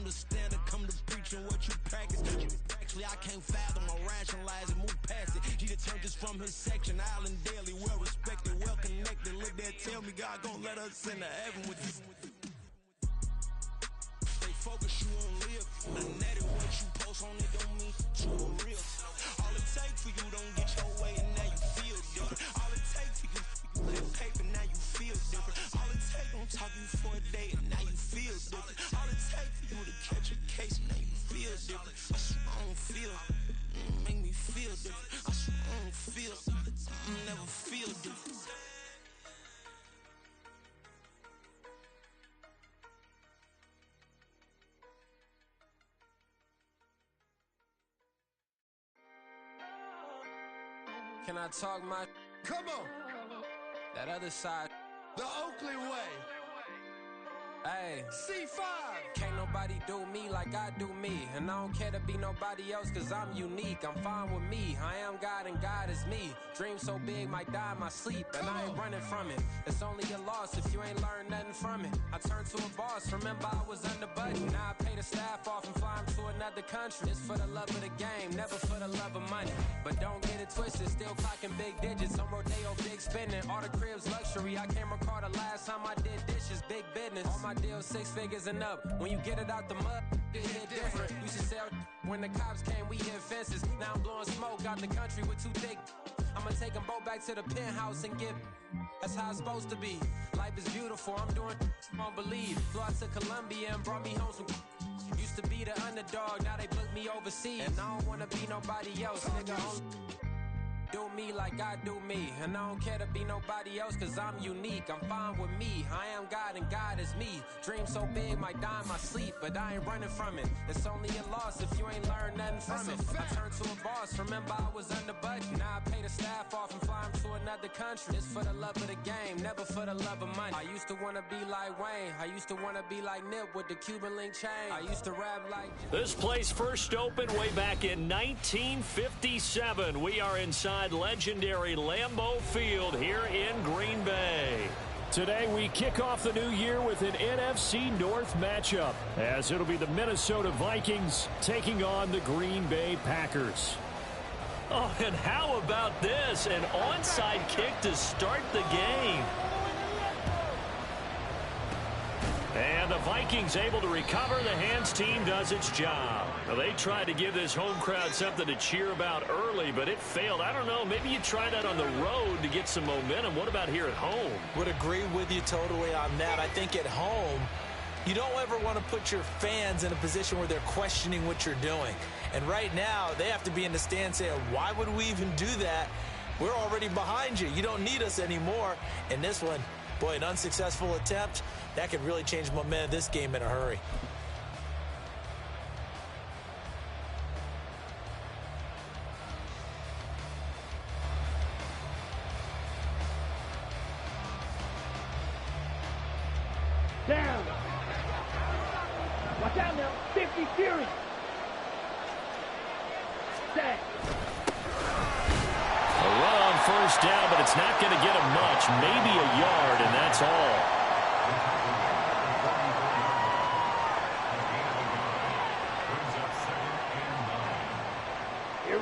understand it, come to preaching what you practice. Actually, I can't fathom or rationalize it, move past it. He turned us from his section, Island Daily, well respected, well connected. Look there, tell me God gon' let us into heaven with you. Stay focused, you won't live. And that is what you post on it don't mean you are real. All it takes for you don't get your way and now you feel different. All it takes for you to paper, now you feel different. All it takes don't talk you for a day and now you feel different. All it takes for you to catch a case and now you feel different. I swear I don't feel, make me feel different. I swear I don't feel, never feel different. Can I talk my? Come on. That other side. The Oakley way. Hey. C5. Can't nobody do me like I do me. And I don't care to be nobody else cause I'm unique. I'm fine with me. I am God and God is me. Dream so big might die in my sleep. And I ain't running from it. It's only a loss if you ain't learned nothing from it. I turned to a boss. Remember I was under budget. Now I pay the staff off and fly them to another country. It's for the love of the game, never for the love of money. But don't get it twisted. Still clocking big digits. On Rodeo, big spending. All the cribs luxury. I can't recall the last time I did dishes. Big business. All my deals 6 figures and up. When you get it out the mud, it hit different. Used to sell when the cops came, we hit fences. Now I'm blowing smoke out the country with too thick. I'ma take them both back to the penthouse and get. That's how it's supposed to be. Life is beautiful. I'm doing won't believe. Flew out to Colombia and brought me home some. Used to be the underdog, now they book me overseas. And I don't wanna be nobody else, nigga. Do me like I do me. And I don't care to be nobody else cause I'm unique. I'm fine with me. I am God and God is me. Dream so big might die in my sleep, but I ain't running from it. It's only a loss if you ain't learned nothing from it. I turned to a boss. Remember I was under budget. Now I pay the staff off and fly them to another country. It's for the love of the game, never for the love of money. I used to wanna be like Wayne. I used to wanna be like Nip with the Cuban link chain. I used to rap like... This place first opened way back in 1957. We are inside legendary Lambeau Field here in Green Bay. Today we kick off the new year with an NFC North matchup, as it'll be the Minnesota Vikings taking on the Green Bay Packers. Oh, and how about this? An onside kick to start the game. And the Vikings able to recover. The hands team does its job. Now, they tried to give this home crowd something to cheer about early, but it failed. I don't know. Maybe you try that on the road to get some momentum. What about here at home? Would agree with you totally on that. I think at home, you don't ever want to put your fans in a position where they're questioning what you're doing. And right now, they have to be in the stand saying, why would we even do that? We're already behind you. You don't need us anymore. And this one, boy, an unsuccessful attempt. That could really change the momentum of this game in a hurry. Down. Watch out now. 50 Fury. Sack. A run on first down, but it's not going to get him much. Maybe a yard, and that's all.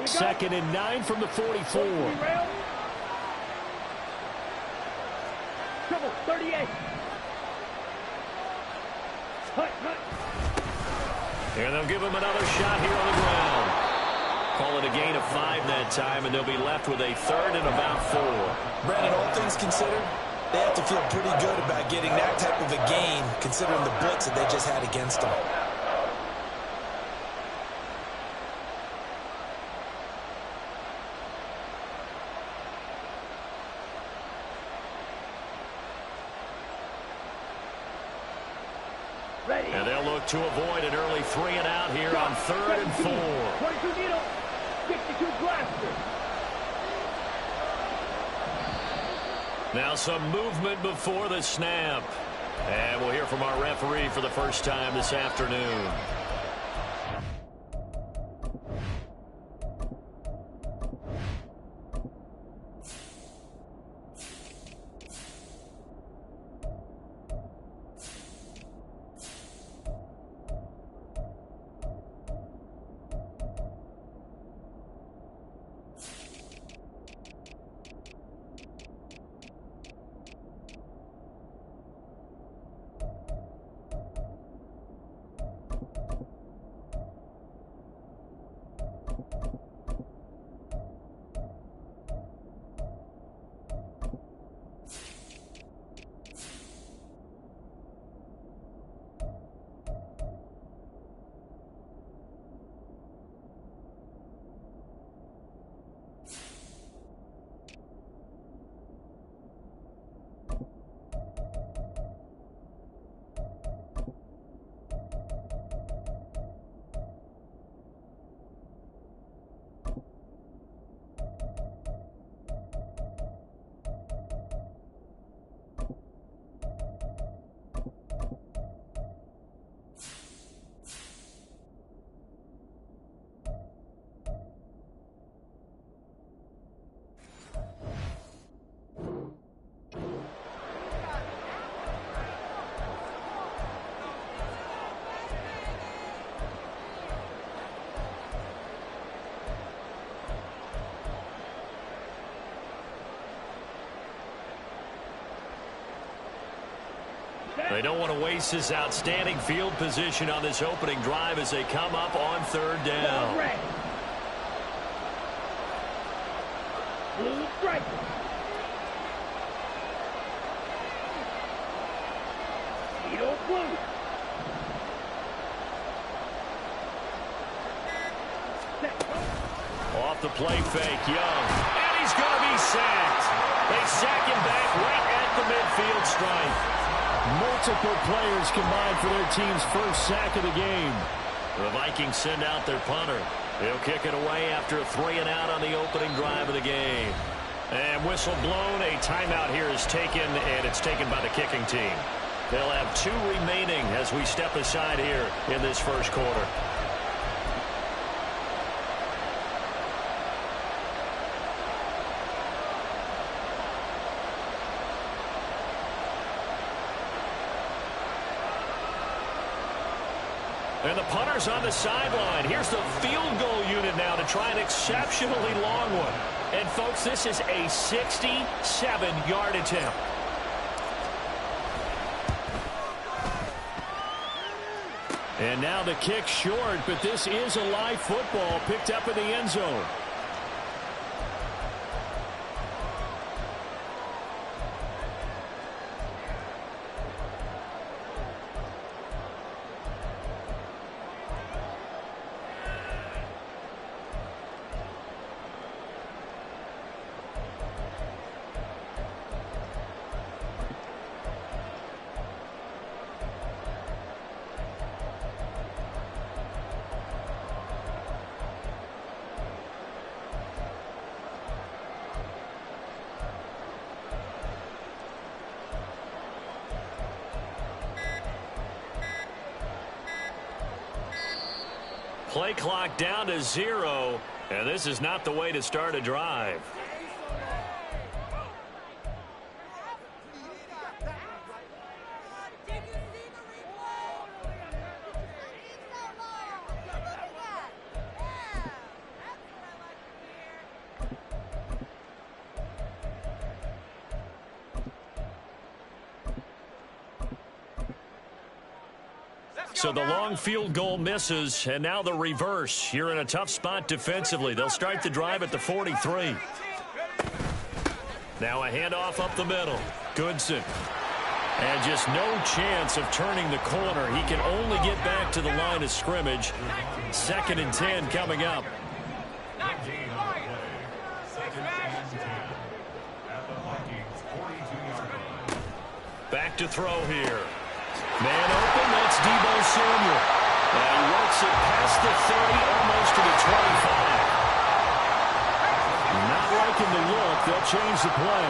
Second and 9 from the 44. Trouble, 38. Hut. And they'll give him another shot here on the ground. Call it a gain of 5 that time, and they'll be left with a third and about 4. Brandon, all things considered, they have to feel pretty good about getting that type of a gain, considering the blitz that they just had against them. And they'll look to avoid an early 3 and out here on 3rd and 4. 22 needle, 62 blaster. Now some movement before the snap. And we'll hear from our referee for the first time this afternoon. They don't want to waste this outstanding field position on this opening drive as they come up on third down. Blue strike. Tito blue. Off the play fake, Young. And he's going to be sacked. They sack him back right at the midfield stripe. Multiple players combined for their team's first sack of the game. The Vikings send out their punter. He'll kick it away after a 3-and-out on the opening drive of the game. And whistle blown. A timeout here is taken, and it's taken by the kicking team. They'll have 2 remaining as we step aside here in this first quarter. And the punter's on the sideline. Here's the field goal unit now to try an exceptionally long one. And, folks, this is a 67-yard attempt. And now the kick short, but this is a live football picked up in the end zone. Play clock down to 0, and this is not the way to start a drive. So the long field goal misses, and now the reverse. You're in a tough spot defensively. They'll start the drive at the 43. Now a handoff up the middle. Goodson. And just no chance of turning the corner. He can only get back to the line of scrimmage. 2nd and 10 coming up. Back to throw here. Man open, that's Deebo Samuel. And he works it past the 30, almost to the 25. Not liking the look. They'll change the play.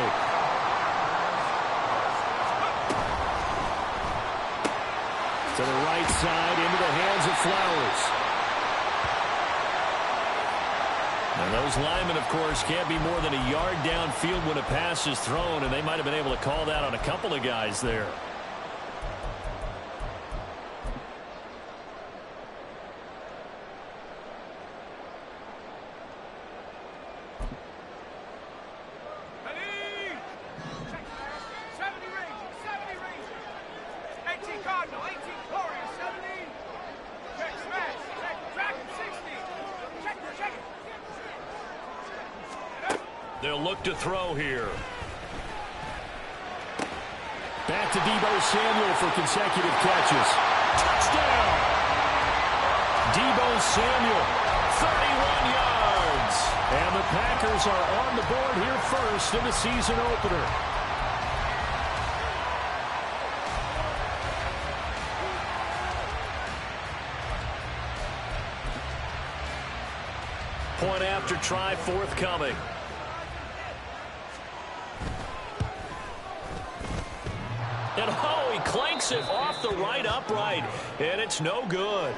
To the right side, into the hands of Flowers. And those linemen, of course, can't be more than a yard downfield when a pass is thrown, and they might have been able to call that on a couple of guys there. They'll look to throw here. Back to Deebo Samuel for consecutive catches. Touchdown! Deebo Samuel, 31 yards. And the Packers are on the board here first in the season opener. Point after try forthcoming. And oh, he clanks it off the right upright, and it's no good.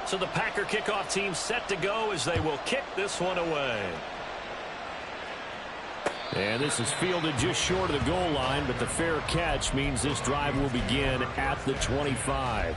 So the Packer kickoff team set to go as they will kick this one away. And this is fielded just short of the goal line, but the fair catch means this drive will begin at the 25.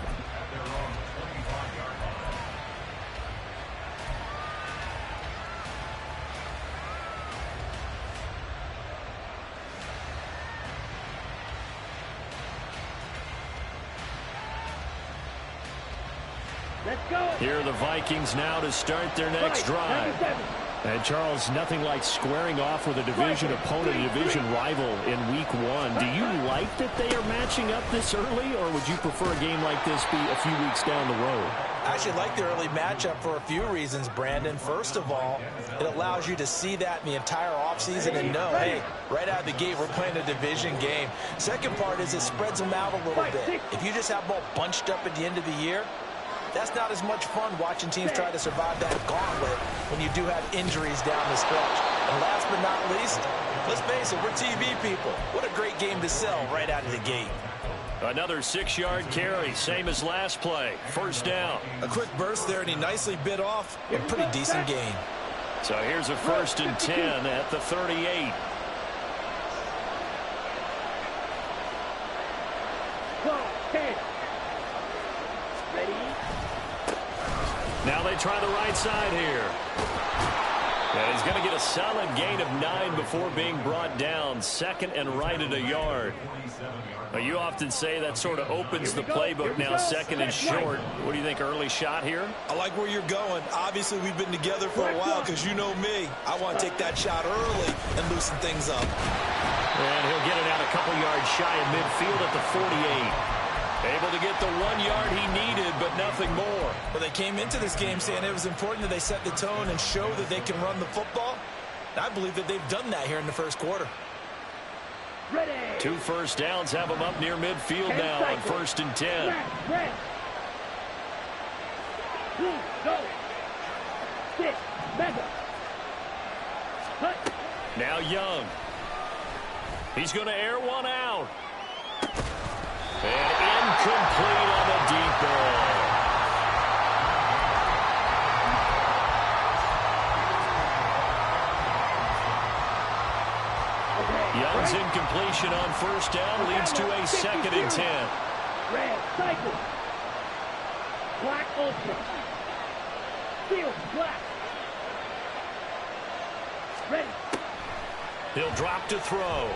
Let's go. Here are the Vikings now to start their next drive. And, Charles, nothing like squaring off with a division opponent, a division rival in Week 1. Do you like that they are matching up this early, or would you prefer a game like this be a few weeks down the road? I actually like the early matchup for a few reasons, Brandon. First of all, it allows you to see that in the entire offseason and know, hey, right out of the gate, we're playing a division game. Second part is it spreads them out a little bit. If you just have them all bunched up at the end of the year, that's not as much fun watching teams try to survive that gauntlet when you do have injuries down the stretch. And last but not least, let's face it, we're TV people. What a great game to sell right out of the gate. Another 6-yard carry, same as last play. First down. A quick burst there, and he nicely bit off a pretty decent gain. So here's a 1st and 10 at the 38. Now they try the right side here. And he's going to get a solid gain of 9 before being brought down. 2nd and right at a yard. Now, you often say that sort of opens the playbook now, 2nd and short. What do you think, early shot here? I like where you're going. Obviously, we've been together for a while because you know me. I want to take that shot early and loosen things up. And he'll get it out a couple yards shy of midfield at the 48. Able to get the 1 yard he needed, but nothing more. Well, they came into this game saying it was important that they set the tone and show that they can run the football. I believe that they've done that here in the first quarter. Ready. 2 first downs have them up near midfield now on 1st and 10. Red. Blue, go. 6, mega. Cut. Now Young. He's going to air one out. And incomplete on the deep ball. Young's incompletion on 1st down leads to a 2nd and 10. Red, cycle. Black, ultra. Field, black. Ready. He'll drop to throw.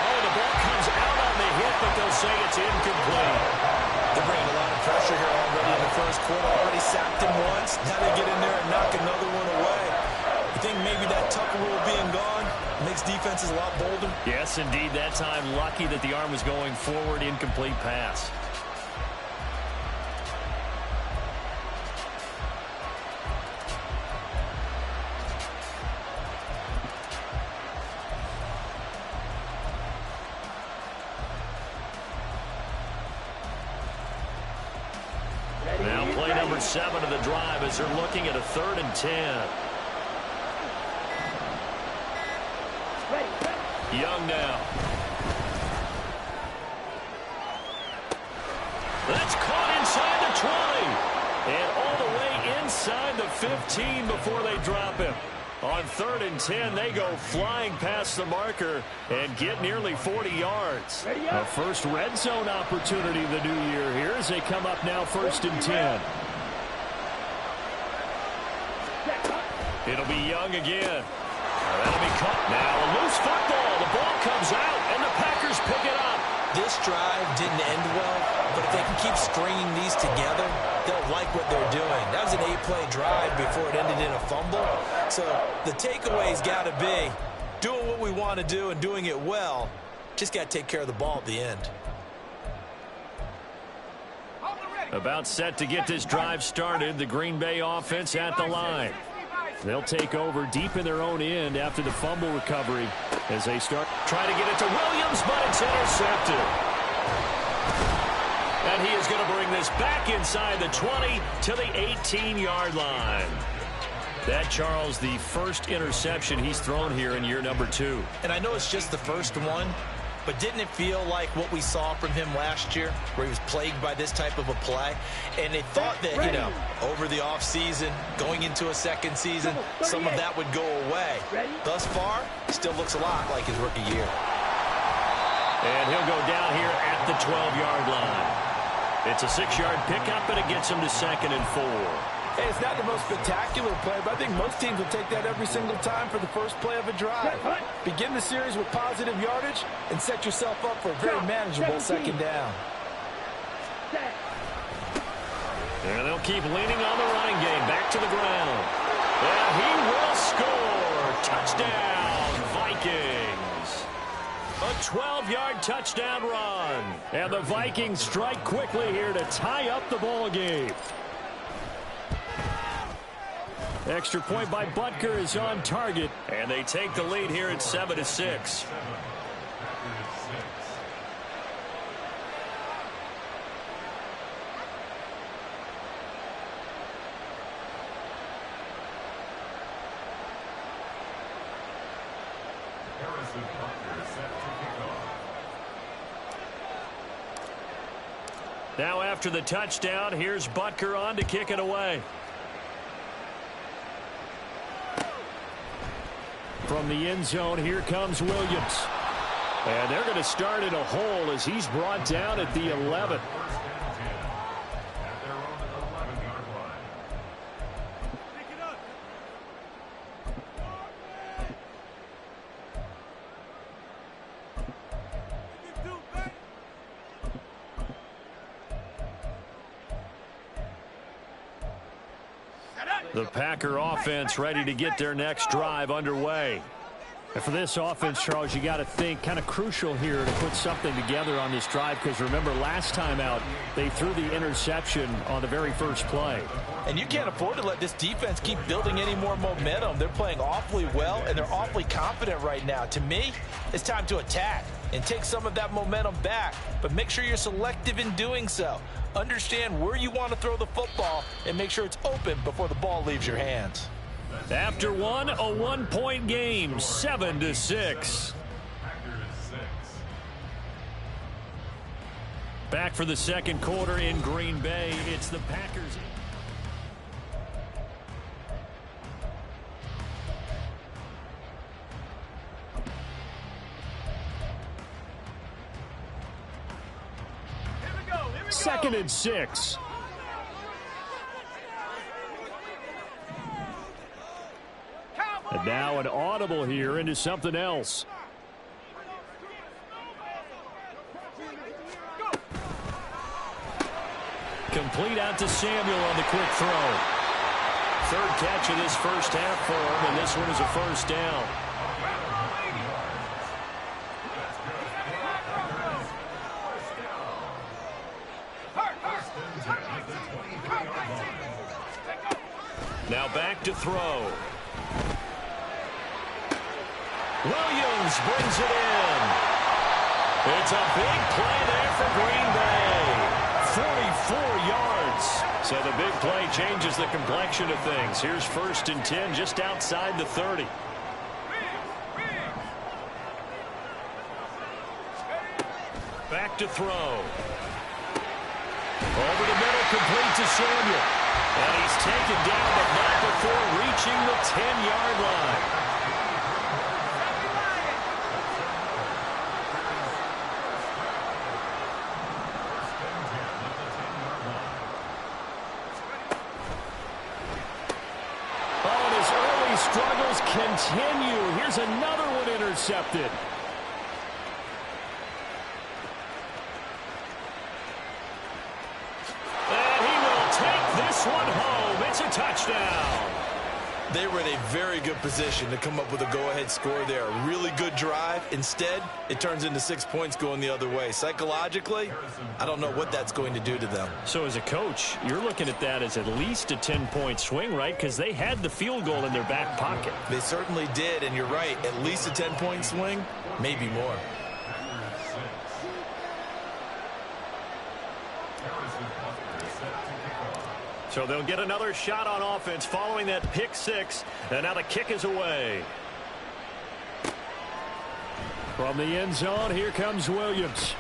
Oh, the ball comes out on the hit, but they'll say it's incomplete. They're bringing a lot of pressure here already in the first quarter. Already sacked him once. Now they get in there and knock another one away. You think maybe that Tucker rule being gone makes defenses a lot bolder? Yes, indeed. That time, lucky that the arm was going forward. Incomplete pass. Now play number 7 of the drive as they're looking at a 3rd and 10. Young now. That's caught inside the 20. And all the way inside the 15 before they drop him. On 3rd and 10, they go flying past the marker and get nearly 40 yards. A first red zone opportunity of the new year here as they come up now 1st and 10. It'll be Young again. That'll be caught. Now a loose football. The ball comes out, and the Packers pick it up. This drive didn't end well, but if they can keep stringing these together, they'll like what they're doing. That was an 8-play drive before it ended in a fumble. So the takeaway's got to be doing what we want to do and doing it well. Just got to take care of the ball at the end. About set to get this drive started. The Green Bay offense at the line. They'll take over deep in their own end after the fumble recovery as they start trying to get it to Williams, but it's intercepted. And he is going to bring this back inside the 20 to the 18-yard line. That, Charles, the first interception he's thrown here in year number 2. And I know it's just the first one, but didn't it feel like what we saw from him last year, where he was plagued by this type of a play? And they thought that, you know, over the offseason, going into a second season, some of that would go away. Thus far, still looks a lot like his rookie year. And he'll go down here at the 12-yard line. It's a 6-yard pickup, and it gets him to 2nd and 4. Hey, it's not the most spectacular play, but I think most teams will take that every single time for the first play of a drive. Begin the series with positive yardage and set yourself up for a very manageable 2nd down. And they'll keep leaning on the running game. Back to the ground. And he will score. Touchdown, Vikings. A 12-yard touchdown run. And the Vikings strike quickly here to tie up the ball game. Extra point by Butker is on target. And they take the lead here at 7-6. Now after the touchdown, here's Butker on to kick it away. From the end zone, here comes Williams. And they're going to start in a hole as he's brought down at the 11. The Packer offense ready to get their next drive underway. And for this offense, Charles, you got to think kind of crucial here to put something together on this drive, because remember last time out they threw the interception on the very first play. And you can't afford to let this defense keep building any more momentum. They're playing awfully well, and they're awfully confident right now. To me, it's time to attack and take some of that momentum back, but make sure you're selective in doing so. Understand where you want to throw the football and make sure it's open before the ball leaves your hands. After one, a 1-point game, 7-6. Back for the second quarter in Green Bay. It's the Packers. Second and 6. And now an audible here into something else. Complete out to Samuel on the quick throw. Third catch of this first half for him, and this one is a first down. Now back to throw. Williams brings it in. It's a big play there for Green Bay. 44 yards. So the big play changes the complexion of things. Here's 1st and 10 just outside the 30. Back to throw. Over the middle, complete to Samuel. And he's taken down, but not before reaching the 10-yard line. Oh, and his early struggles continue. Here's another one intercepted. One home. It's a touchdown. They were in a very good position to come up with a go-ahead score there. A really good drive. Instead, it turns into 6 points going the other way. Psychologically, I don't know what that's going to do to them. So as a coach, you're looking at that as at least a 10-point swing, right? Because they had the field goal in their back pocket. They certainly did, and you're right. At least a 10-point swing, maybe more. So they'll get another shot on offense following that pick six. And now the kick is away. From the end zone, here comes Williams.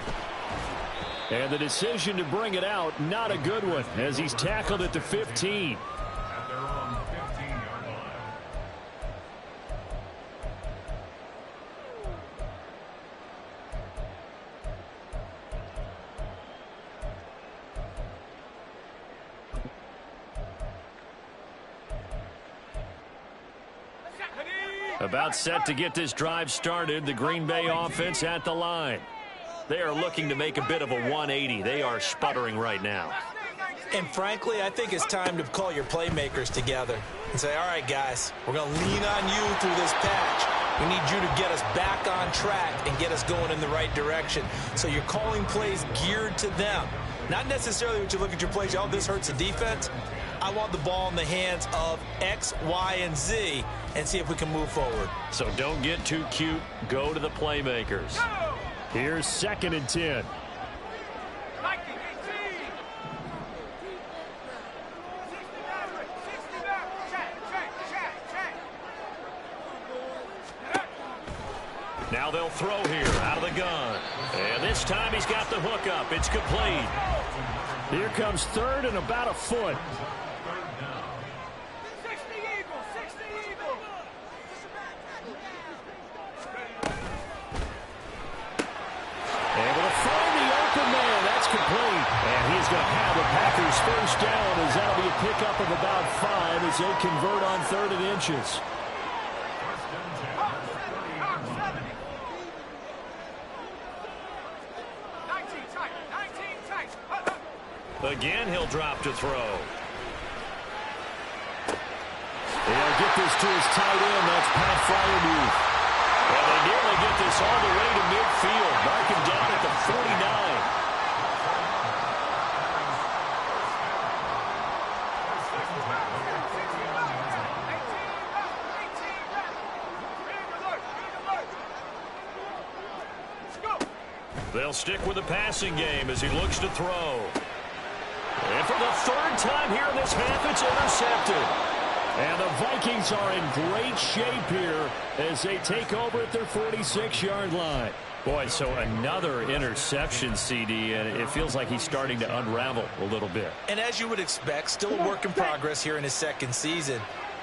And the decision to bring it out, not a good one, as he's tackled at the 15. About set to get this drive started. The Green Bay offense at the line. They are looking to make a bit of a 180. They are sputtering right now. And frankly, I think it's time to call your playmakers together and say, all right, guys, we're going to lean on you through this patch. We need you to get us back on track and get us going in the right direction. So you're calling plays geared to them. Not necessarily when you look at your plays, oh, this hurts the defense. I want the ball in the hands of X, Y, and Z and see if we can move forward. So don't get too cute. Go to the playmakers. Here's 2nd and 10. Now they'll throw here out of the gun. And this time he's got the hook up. It's complete. Here comes 3rd and about a foot. Able to find the open man. That's complete. And he's going to have the Packers first down as that'll be a pickup of about 5 as they convert on 3rd and inches. Again, he'll drop to throw. They'll get this to his tight end. That's Pat Fryermuth. And they nearly get this all the way to midfield. Mark him down at the 49. They'll stick with the passing game as he looks to throw. And for the 3rd time here in this half, it's intercepted. And the Vikings are in great shape here as they take over at their 46-yard line. Boy, so another interception, CD, and it feels like he's starting to unravel a little bit. And as you would expect, still a work in progress here in his 2nd season.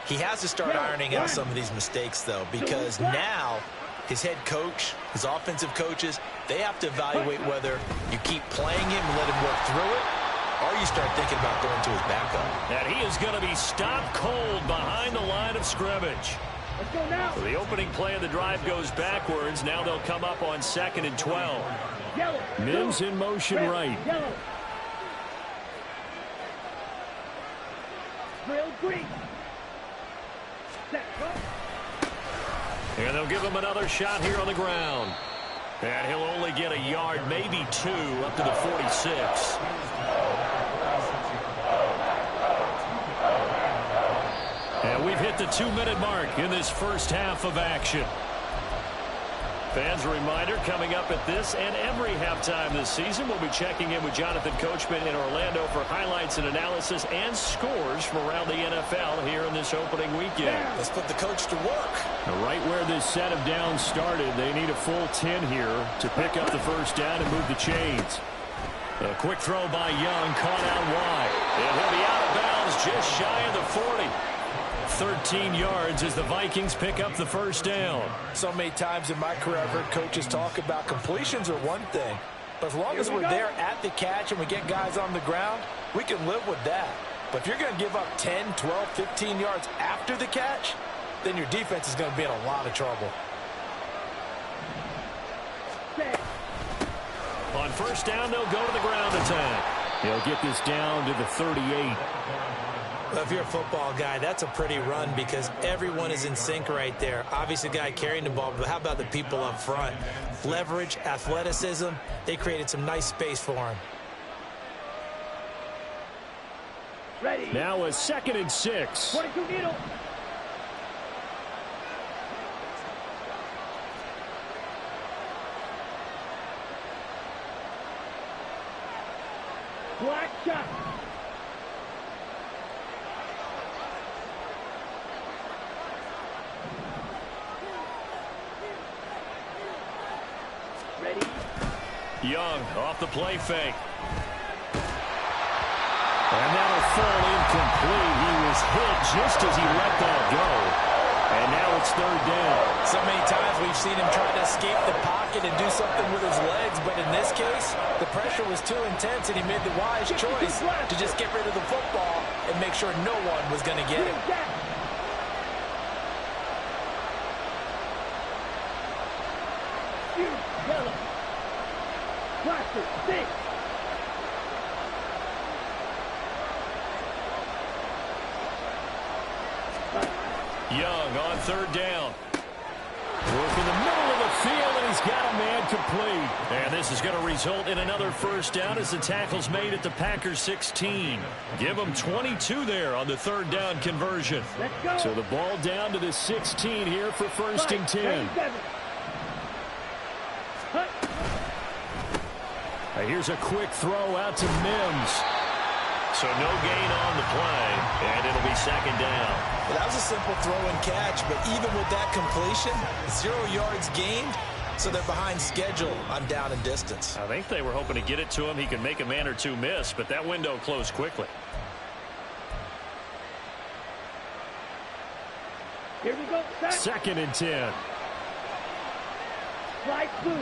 He has to start ironing out some of these mistakes, though, because now his head coach, his offensive coaches, they have to evaluate whether you keep playing him and let him work through it, or you start thinking about going to his backup. And he is going to be stopped cold behind the line of scrimmage. Let's go now. So the opening play of the drive goes backwards. Now they'll come up on 2nd and 12. Yellow. Mims in motion right. Yellow. Drill green. Set. And they'll give him another shot here on the ground. And he'll only get a yard, maybe 2, up to the 46. And we've hit the 2-minute mark in this first half of action. Fans, a reminder, coming up at this and every halftime this season, we'll be checking in with Jonathan Coachman in Orlando for highlights and analysis and scores from around the NFL here in this opening weekend. Let's put the coach to work. Right where this set of downs started, they need a full 10 here to pick up the first down and move the chains. A quick throw by Young, caught out wide. And he'll be out of bounds just shy of the 40. 13 yards as the Vikings pick up the first down. So many times in my career I've heard coaches talk about completions are one thing, but as long as we're there at the catch and we get guys on the ground, we can live with that. But if you're going to give up 10, 12, 15 yards after the catch, then your defense is going to be in a lot of trouble. On first down, they'll go to the ground attack. They'll get this down to the 38. Well, if you're a football guy, that's a pretty run because everyone is in sync right there. Obviously, the guy carrying the ball, but how about the people up front? Leverage, athleticism, they created some nice space for him. Ready. Now a 2nd and 6. 22 needle. Black shot. Ready. Young off the play fake. And that'll fall incomplete. He was hit just as he let that go. And now it's 3rd down. So many times we've seen him try to escape the pocket and do something with his legs, but in this case, the pressure was too intense and he made the wise choice to just get rid of the football and make sure no one was going to get it. Yellow. Blaster, 6. Young on third down. Work in the middle of the field, and he's got a man complete. And this is going to result in another first down as the tackle's made at the Packers 16. Give them 22 there on the third down conversion. So the ball down to the 16 here for first and 10. Here's a quick throw out to Mims. So no gain on the play, and it'll be second down. Well, that was a simple throw and catch, but even with that completion, 0 yards gained, so they're behind schedule on down and distance. I think they were hoping to get it to him. He could make a man or two miss, but that window closed quickly. Here we go. Second and 10. Slide blue.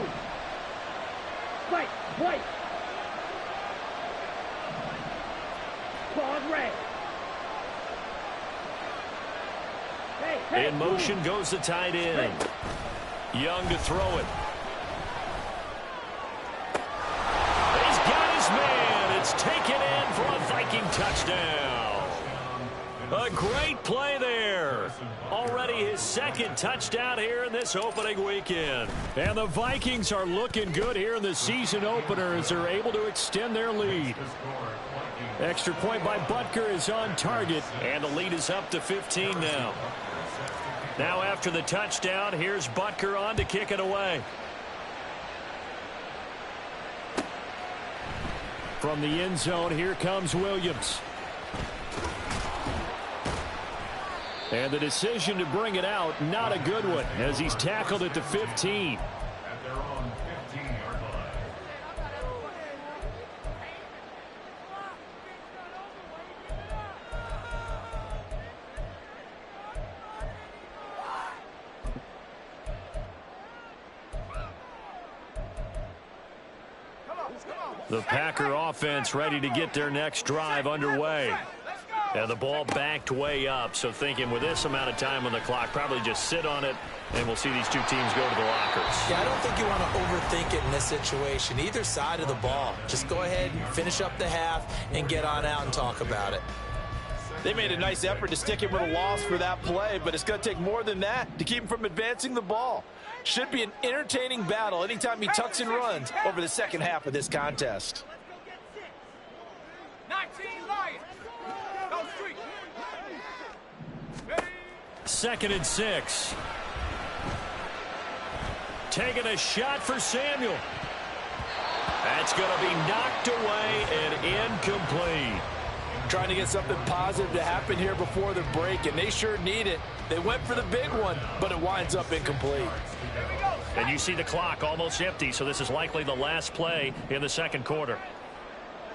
Right, white. Claude red. Hey, in motion goes the tight end. Young to throw it. He's got his man. It's taken in for a Viking touchdown. A great play there. Already his second touchdown here in this opening weekend. And the Vikings are looking good here in the season opener as they're able to extend their lead. Extra point by Butker is on target, and the lead is up to 15 now. Now after the touchdown, here's Butker on to kick it away. From the end zone, here comes Williams. And the decision to bring it out, not a good one, as he's tackled at the 15. The Packer offense ready to get their next drive underway. And the ball backed way up, so thinking with this amount of time on the clock, probably just sit on it, and we'll see these two teams go to the lockers. Yeah, I don't think you want to overthink it in this situation. Either side of the ball. Just go ahead and finish up the half and get on out and talk about it. They made a nice effort to stick him with a loss for that play, but it's going to take more than that to keep him from advancing the ball. Should be an entertaining battle anytime he tucks and runs over the second half of this contest. 19 Lions. Go street. Second and 6. Taking a shot for Samuel. That's going to be knocked away and incomplete. Trying to get something positive to happen here before the break, and they sure need it. They went for the big one, but it winds up incomplete. And you see the clock almost empty, so this is likely the last play in the second quarter.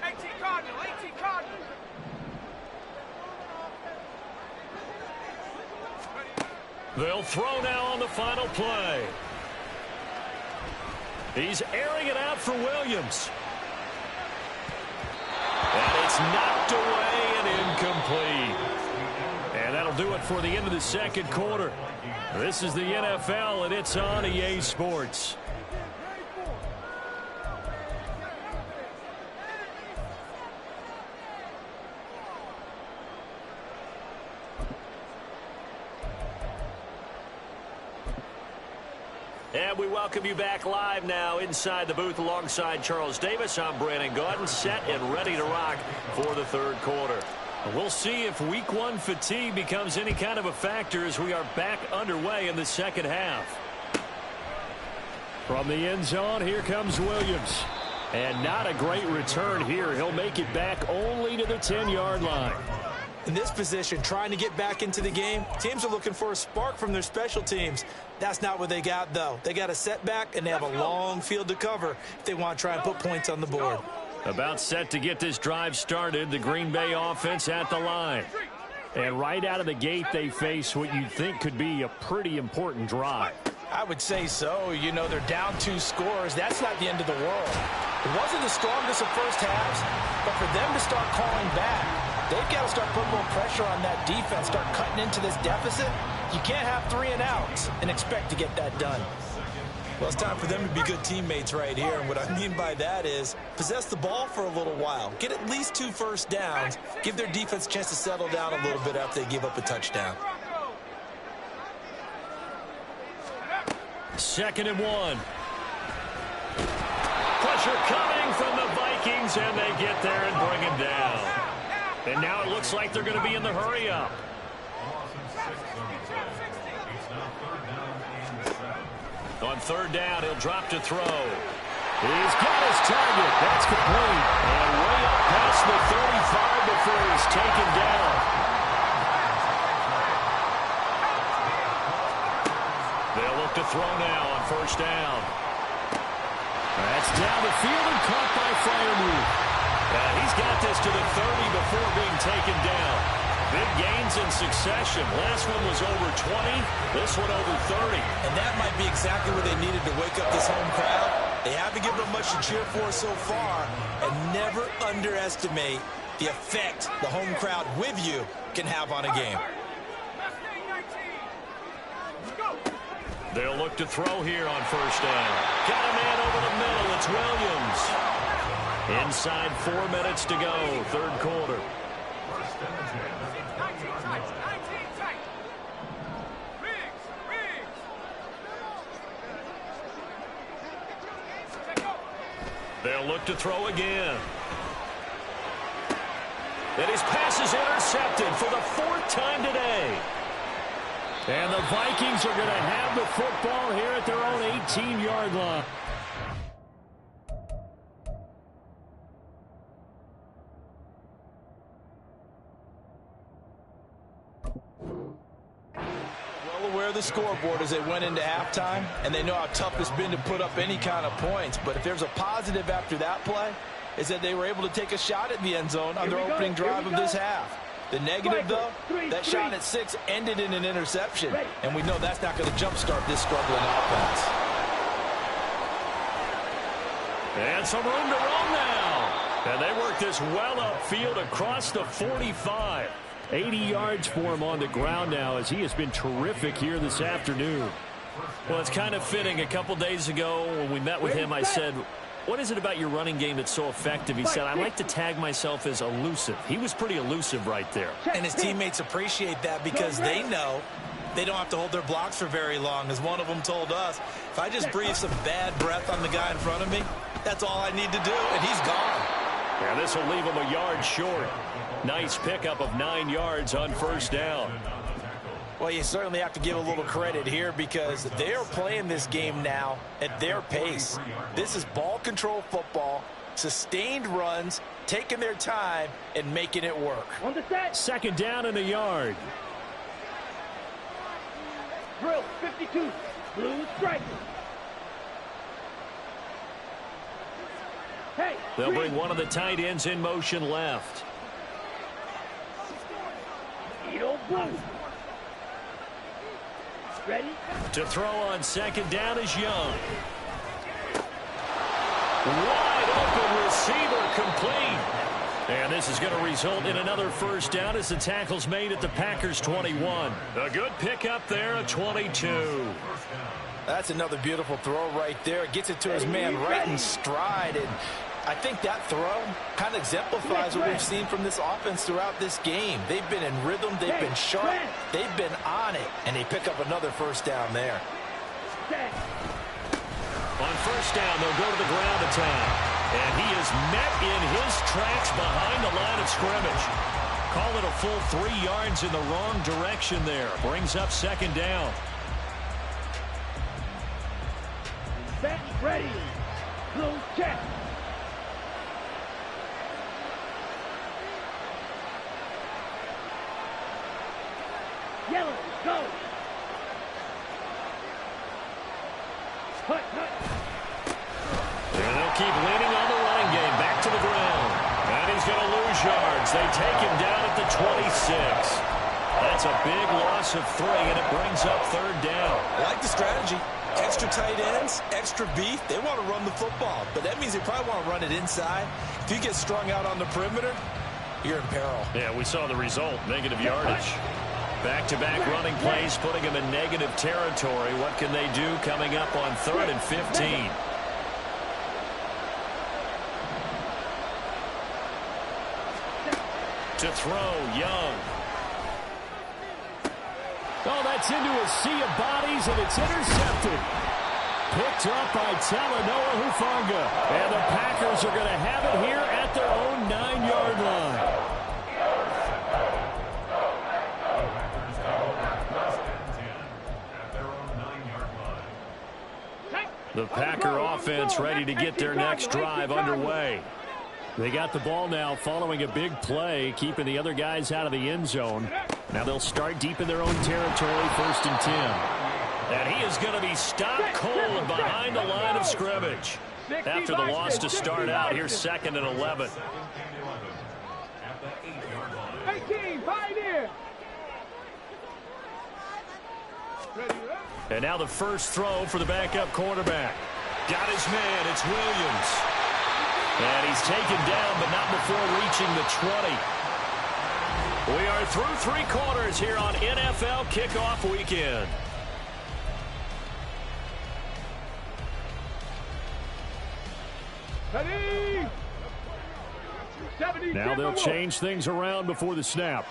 18 Cardinal, 18 Cardinal. They'll throw now on the final play. He's airing it out for Williams. And it's knocked away and incomplete. And that'll do it for the end of the second quarter. This is the NFL, and it's on EA Sports. And we welcome you back live now inside the booth alongside Charles Davis. I'm Brandon Gaudin, set and ready to rock for the third quarter. We'll see if week one fatigue becomes any kind of a factor as we are back underway in the second half. From the end zone, here comes Williams. And not a great return here. He'll make it back only to the 10-yard line. In this position, trying to get back into the game, teams are looking for a spark from their special teams. That's not what they got, though. They got a setback, and they have a long field to cover if they want to try and put points on the board. About set to get this drive started, the Green Bay offense at the line. And right out of the gate, they face what you'd think could be a pretty important drive. I would say so. You know, they're down 2 scores. That's not the end of the world. It wasn't the strongest of first halves, but for them to start calling back, they've got to start putting more pressure on that defense, start cutting into this deficit. You can't have 3 and outs and expect to get that done. Well, it's time for them to be good teammates right here, and what I mean by that is possess the ball for a little while, get at least 2 first downs, give their defense a chance to settle down a little bit after they give up a touchdown. 2nd and 1. Pressure coming from the Vikings, and they get there and bring him down. And now it looks like they're going to be in the hurry-up. On 3rd down, he'll drop to throw. He's got his target. That's complete. And way up past the 35 before he's taken down. They'll look to throw now on 1st down. That's down the field and caught by Freiermuth. He's got this to the 30 before being taken down. Big gains in succession. Last one was over 20. This one over 30. And that might be exactly what they needed to wake up this home crowd. They haven't given them much to cheer for so far. And never underestimate the effect the home crowd with you can have on a game. They'll look to throw here on 1st down. Got a man over the middle. It's Williams. Inside 4 minutes to go, 3rd quarter. They'll look to throw again. And his pass is intercepted for the 4th time today. And the Vikings are going to have the football here at their own 18-yard line. Well aware of the scoreboard as they went into halftime, and they know how tough it's been to put up any kind of points. But if there's a positive after that play, is that they were able to take a shot at the end zone on their opening drive of this half. The negative, though, that shot at 6 ended in an interception. And we know that's not going to jumpstart this struggling offense. And some room to run now. And they work this well upfield across the 45. 80 yards for him on the ground now as he has been terrific here this afternoon. Well, it's kind of fitting. A couple days ago when we met with him, I said, what is it about your running game that's so effective? He said, I like to tag myself as elusive. He was pretty elusive right there. And his teammates appreciate that because they know they don't have to hold their blocks for very long. As one of them told us, if I just breathe some bad breath on the guy in front of me, that's all I need to do, and he's gone. Yeah, this will leave him a yard short. Nice pickup of 9 yards on 1st down. Well, you certainly have to give a little credit here because they're playing this game now at their pace. This is ball control football, sustained runs, taking their time, and making it work. On the set. 2nd down and a yard. Drill 52. Blue striker. Hey. They'll bring one of the tight ends in motion left. Edo blue. Ready? To throw on 2nd down is Young. Wide open receiver complete. And this is going to result in another 1st down as the tackle's made at the Packers' 21. A good pickup there at 22. That's another beautiful throw right there. Gets it to his man right in stride. And I think that throw kind of exemplifies what we've seen from this offense throughout this game. They've been in rhythm. They've been sharp. They've been on it. And they pick up another 1st down there. On 1st down, they'll go to the ground attack. And he is met in his tracks behind the line of scrimmage. Call it a full 3 yards in the wrong direction there. Brings up 2nd down. Set, ready. Blue check. Yellow, go. Hut, hut. And they'll keep leaning on the running game. Back to the ground. And he's going to lose yards. They take him down at the 26. That's a big loss of 3, and it brings up 3rd down. I like the strategy. Extra tight ends, extra beef. They want to run the football, but that means they probably want to run it inside. If you get strung out on the perimeter, you're in peril. Yeah, we saw the result, negative yardage. Back-to-back running plays, putting them in negative territory. What can they do coming up on 3rd and 15? To throw, Young. Oh, that's into a sea of bodies, and it's intercepted. picked up by Talanoa Hufanga. And the Packers are going to have it here at their own 9-yard line. The Packer offense ready to get their next drive underway. They got the ball now following a big play, keeping the other guys out of the end zone. Now they'll start deep in their own territory, 1st and 10. And he is going to be stopped cold behind the line of scrimmage. After the loss to start out, here's 2nd and 11. 18, Pioneer. And now the first throw for the backup quarterback. Got his man, it's Williams. And he's taken down, but not before reaching the 20. We are through 3 quarters here on NFL Kickoff Weekend. Now they'll change things around before the snap.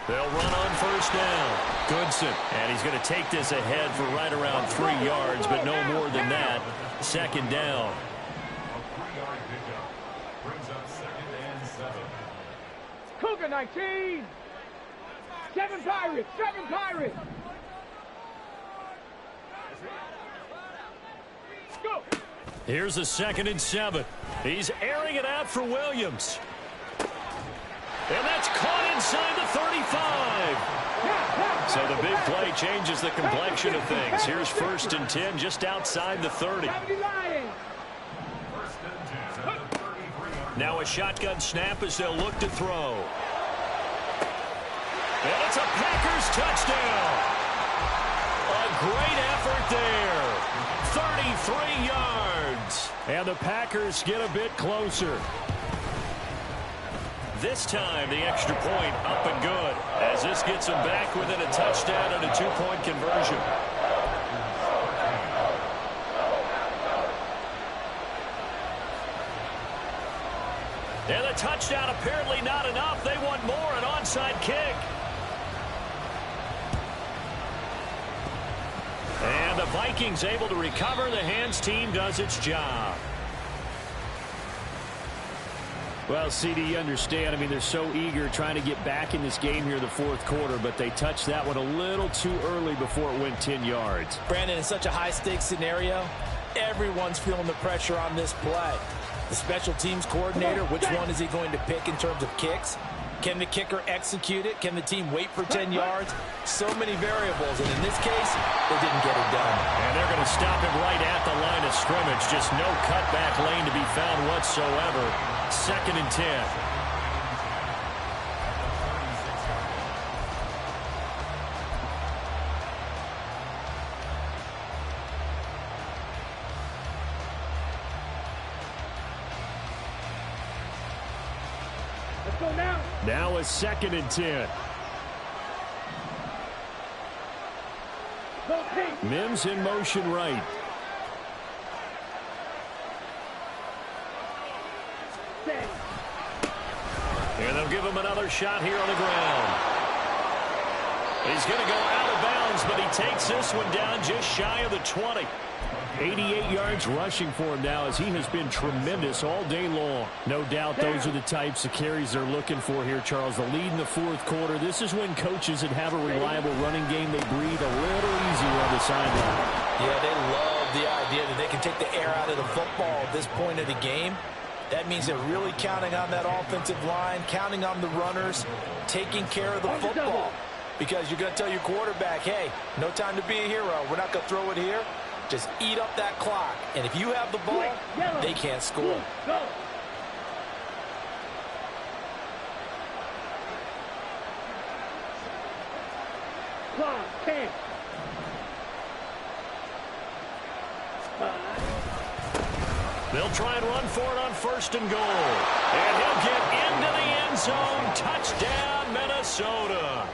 They'll run on 1st down. Goodson, and he's going to take this ahead for right around 3 yards, but no more than that. 2nd down. Cougar 19. 7 Pirates. 7 Pirates. Go. Here's a 2nd and 7. He's airing it out for Williams. And that's caught inside the 35. So the big play changes the complexion of things. Here's 1st and 10 just outside the 30. Now a shotgun snap as they'll look to throw. And it's a Packers touchdown. A great effort there. 33 yards. And the Packers get a bit closer. This time, the extra point up and good, as this gets them back within a touchdown and a 2-point conversion. And the touchdown apparently not enough. They want more, an onside kick. And the Vikings able to recover. The hands team does its job. Well, CD, you understand. I mean, they're so eager trying to get back in this game here in the 4th quarter, but they touched that one a little too early before it went 10 yards. Brandon, in such a high-stakes scenario, everyone's feeling the pressure on this play. The special teams coordinator, which one is he going to pick in terms of kicks? Can the kicker execute it? Can the team wait for 10 yards? So many variables, and in this case, they didn't get it done. And they're going to stop him right at the line of scrimmage. Just no cutback lane to be found whatsoever. 2nd and 10. Let's go now. Now a 2nd and 10. Mims in motion right. And they'll give him another shot here on the ground. He's going to go out of bounds, but he takes this one down just shy of the 20. 88 yards rushing for him now, as he has been tremendous all day long. No doubt those are the types of carries they're looking for here, Charles. The lead in the 4th quarter. This is when coaches that have a reliable running game, they breathe a little easier on the sideline. Yeah, they love the idea that they can take the air out of the football at this point of the game. That means they're really counting on that offensive line, counting on the runners, taking care of the football. Because you're going to tell your quarterback, hey, no time to be a hero. We're not going to throw it here. Just eat up that clock. And if you have the ball, they can't score. Go. Clock, 10. 5. They'll try and run for it on 1st and goal. And he'll get into the end zone. Touchdown, Minnesota.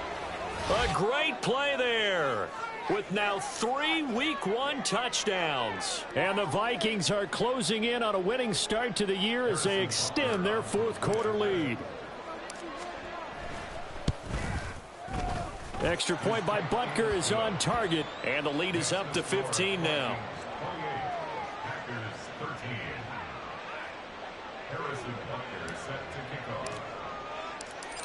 A great play there, with now 3 Week 1 touchdowns. And the Vikings are closing in on a winning start to the year as they extend their 4th quarter lead. Extra point by Butker is on target, and the lead is up to 15 now.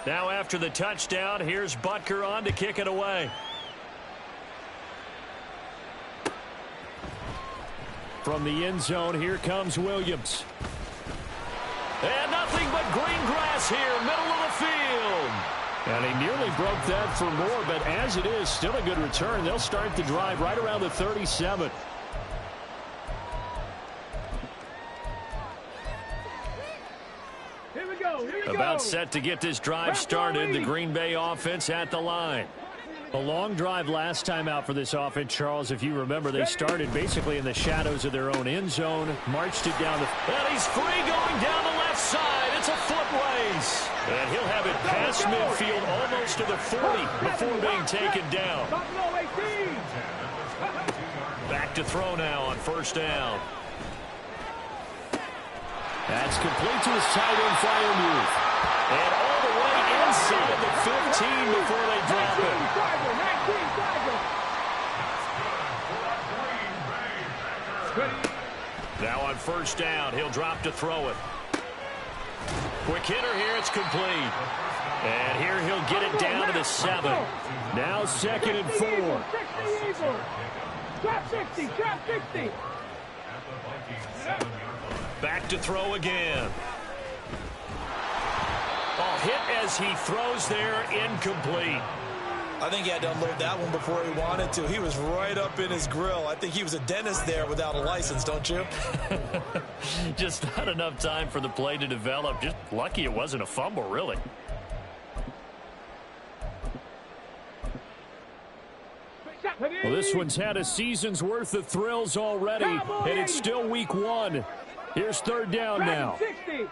Now after the touchdown, here's Butker on to kick it away. From the end zone, here comes Williams. And nothing but green grass here, middle of the field. And he nearly broke that for more, but as it is, still a good return. They'll start the drive right around the 37. Here we go. About set to get this drive started. The Green Bay offense at the line. A long drive last time out for this offense, Charles. If you remember, they started basically in the shadows of their own end zone, marched it down the... And he's free going down the left side. It's a foot race. And he'll have it past midfield almost to the 40 before being taken down. Back to throw now on first down. That's complete to his tight end Freiermuth. And all the way inside the 15 before they drop it. Now on first down, he'll drop to throw it. Quick hitter here, it's complete. And here he'll get it down to the 7. Now 2nd and 4. Trap 60, trap 60. Back to throw again. Oh, hit as he throws there, incomplete. I think he had to unload that one before he wanted to. He was right up in his grill. I think he was a dentist there without a license, don't you? Just not enough time for the play to develop. Just lucky it wasn't a fumble, really. Well, this one's had a season's worth of thrills already, and it's still week 1. Here's 3rd down now. 60.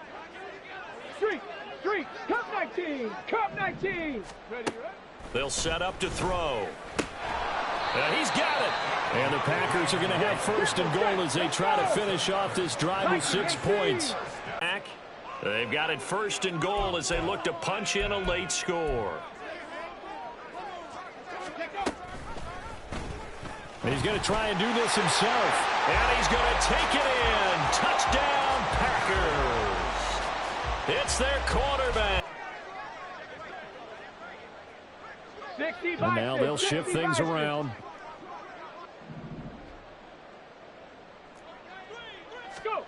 Street, Cup 19, Cup 19. Ready? They'll set up to throw. And he's got it. And the Packers are going to have 1st and goal as they try to finish off this drive with 6 points. They've got it 1st and goal as they look to punch in a late score. He's going to try and do this himself. And he's going to take it in. Touchdown, Packers. It's their quarterback. And now they'll shift things around. Go.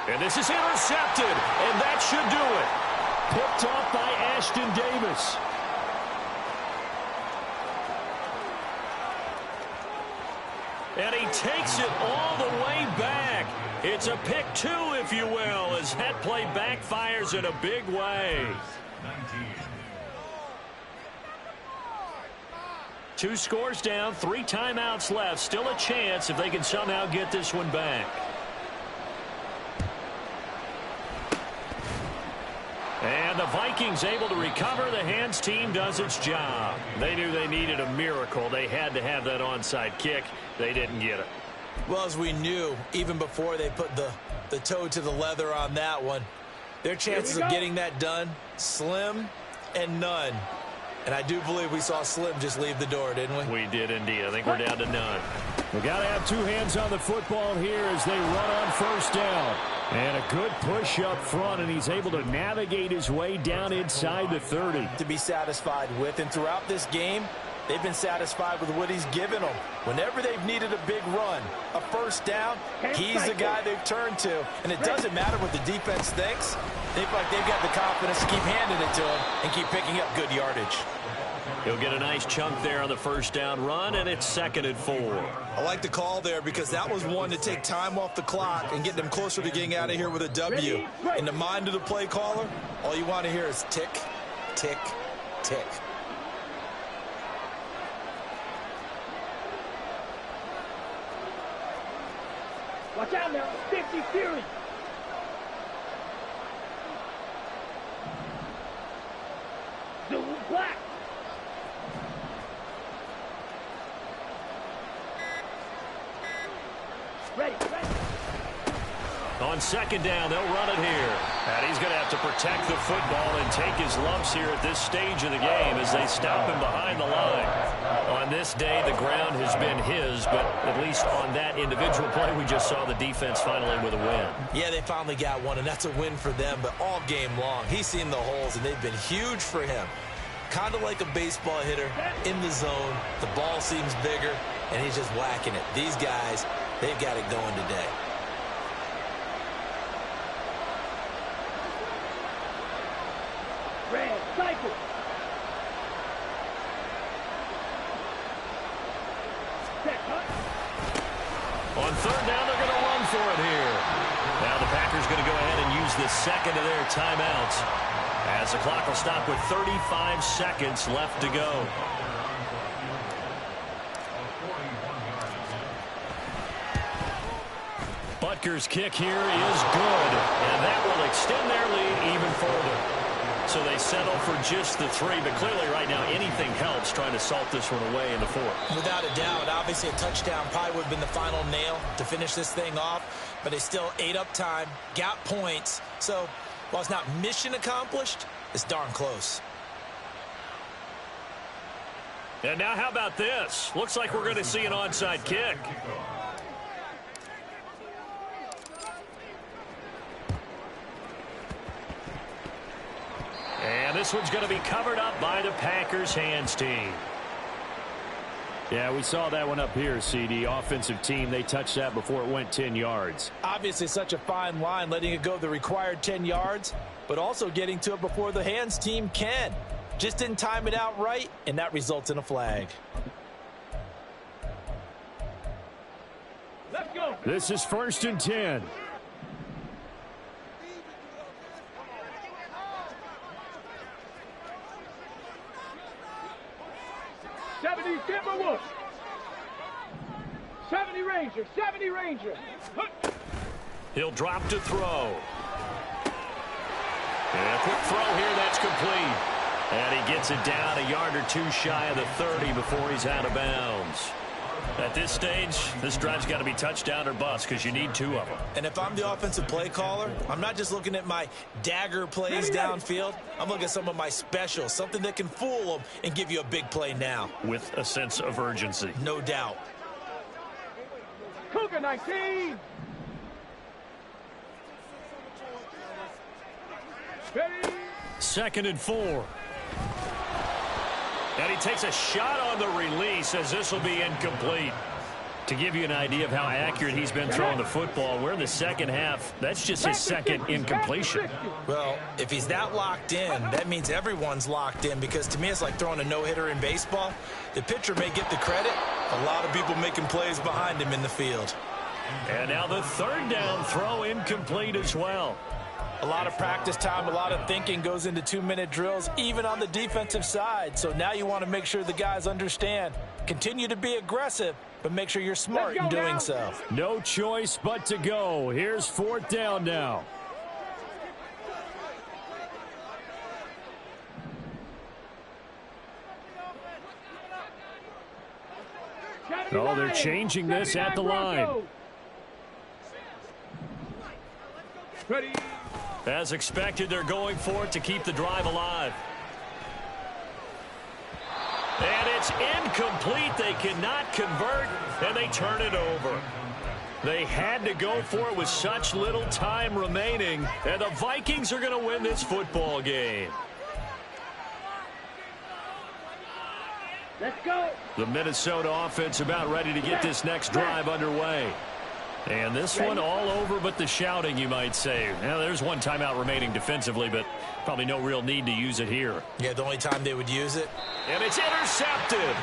And this is intercepted. And that should do it. Picked off by Ashton Davis. And he takes it all the way back. It's a pick 2, if you will, as that play backfires in a big way. 2 scores down, 3 timeouts left. Still a chance if they can somehow get this one back. And the Vikings able to recover. The hands team does its job. They knew they needed a miracle. They had to have that onside kick. They didn't get it. Well, as we knew, even before they put the toe to the leather on that one, their chances of getting that done, slim and none. And I do believe we saw Slim just leave the door, didn't we? We did indeed. I think we're down to none. We got to have 2 hands on the football here as they run on first down. And a good push up front, and he's able to navigate his way down inside the 30. To be satisfied with, and throughout this game, they've been satisfied with what he's given them. Whenever they've needed a big run, a first down, he's the guy they've turned to. And it doesn't matter what the defense thinks. They feel like they've got the confidence to keep handing it to him and keep picking up good yardage. He'll get a nice chunk there on the first down run, and it's 2nd and 4. I like the call there because that was one to take time off the clock and get them closer to getting out of here with a W. In the mind of the play caller, all you want to hear is tick, tick, tick. Watch out now, 50 Fury. Zoom black. Ready. On 2nd down, they'll run it here. And he's going to have to protect the football and take his lumps here at this stage of the game as they stop him behind the line. On this day, the ground has been his, but at least on that individual play, we just saw the defense finally with a win. Yeah, they finally got one, and that's a win for them, but all game long, he's seen the holes, and they've been huge for him. Kind of like a baseball hitter in the zone. The ball seems bigger, and he's just whacking it. These guys, they've got it going today. Red, cycle. Set, cut. On third down, they're going to run for it here. Now the Packers going to go ahead and use the second of their timeouts as the clock will stop with 35 seconds left to go. Butker's kick here is good, and that will extend their lead even further. So they settle for just the 3, but clearly right now anything helps trying to salt this one away in the 4th. Without a doubt, obviously a touchdown probably would have been the final nail to finish this thing off, but they still ate up time, got points. So while it's not mission accomplished, it's darn close. And now how about this? Looks like we're going to see an onside kick. And this one's going to be covered up by the Packers hands team. Yeah, we saw that one up here, CD. Offensive team, they touched that before it went 10 yards. Obviously such a fine line, letting it go the required 10 yards, but also getting to it before the hands team can. Just didn't time it out right, and that results in a flag. Let's go. This is 1st and 10. Timberwolves. 70 Ranger, 70 Ranger. He'll drop to throw. And a quick throw here, that's complete. And he gets it down a yard or 2 shy of the 30 before he's out of bounds. At this stage, this drive's got to be touchdown or bust because you need 2 of them. And if I'm the offensive play caller, I'm not just looking at my dagger plays downfield. I'm looking at some of my specials, something that can fool them and give you a big play now. With a sense of urgency. No doubt. Cougar 19. Ready. 2nd and 4. And he takes a shot on the release as this will be incomplete. To give you an idea of how accurate he's been throwing the football, we're in the second half. That's just his 2nd incompletion. Well, if he's that locked in, that means everyone's locked in, because to me it's like throwing a no-hitter in baseball. The pitcher may get the credit. A lot of people making plays behind him in the field. And now the 3rd down throw incomplete as well. A lot of practice time, a lot of thinking goes into 2-minute drills, even on the defensive side. So now you want to make sure the guys understand. Continue to be aggressive, but make sure you're smart in doing so. No choice but to go. Here's 4th down now. Oh, they're changing this at the line. Ready. As expected, they're going for it to keep the drive alive. And it's incomplete. They cannot convert, and they turn it over. They had to go for it with such little time remaining, and the Vikings are going to win this football game. Let's go. The Minnesota offense about ready to get this next drive underway. And this one all over but the shouting, you might say. Now, there's one timeout remaining defensively, but probably no real need to use it here. Yeah, the only time they would use it. And it's intercepted.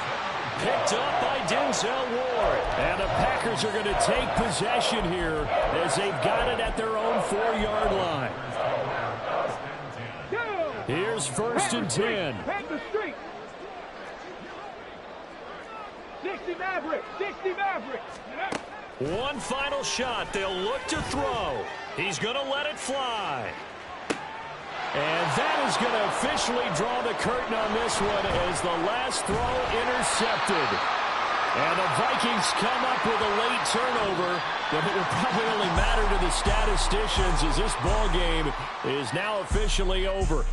Picked up by Denzel Ward. And the Packers are going to take possession here as they've got it at their own 4-yard line. Here's 1st and 10. Head the street. 60 Mavericks. 60 Mavericks. One final shot. They'll look to throw. He's going to let it fly. And that is going to officially draw the curtain on this one as the last throw intercepted. And the Vikings come up with a late turnover, but it will probably only matter to the statisticians as this ball game is now officially over.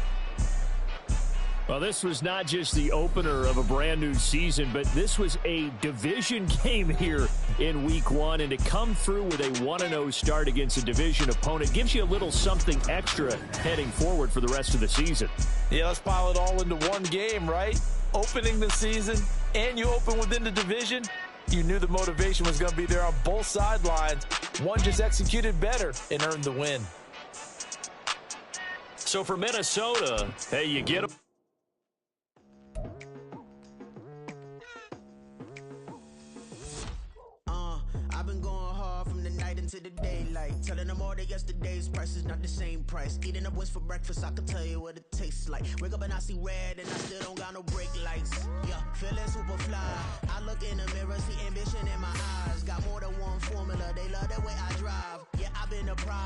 Well, this was not just the opener of a brand new season, but this was a division game here in week 1. And to come through with a 1-0 start against a division opponent gives you a little something extra heading forward for the rest of the season. Yeah, let's pile it all into one game, right? Opening the season, and you open within the division. You knew the motivation was going to be there on both sidelines. One just executed better and earned the win. So for Minnesota, hey, you get them. I've been going hard from the night into the daylight, telling them all that yesterday's price is not the same price. Eating up wings for breakfast, I can tell you what it tastes like. Wake up and I see red and I still don't got no brake lights. Yeah, feeling super fly. I look in the mirror, see ambition in my eyes. Got more than one formula, they love the way I drive. Yeah, I've been a prize.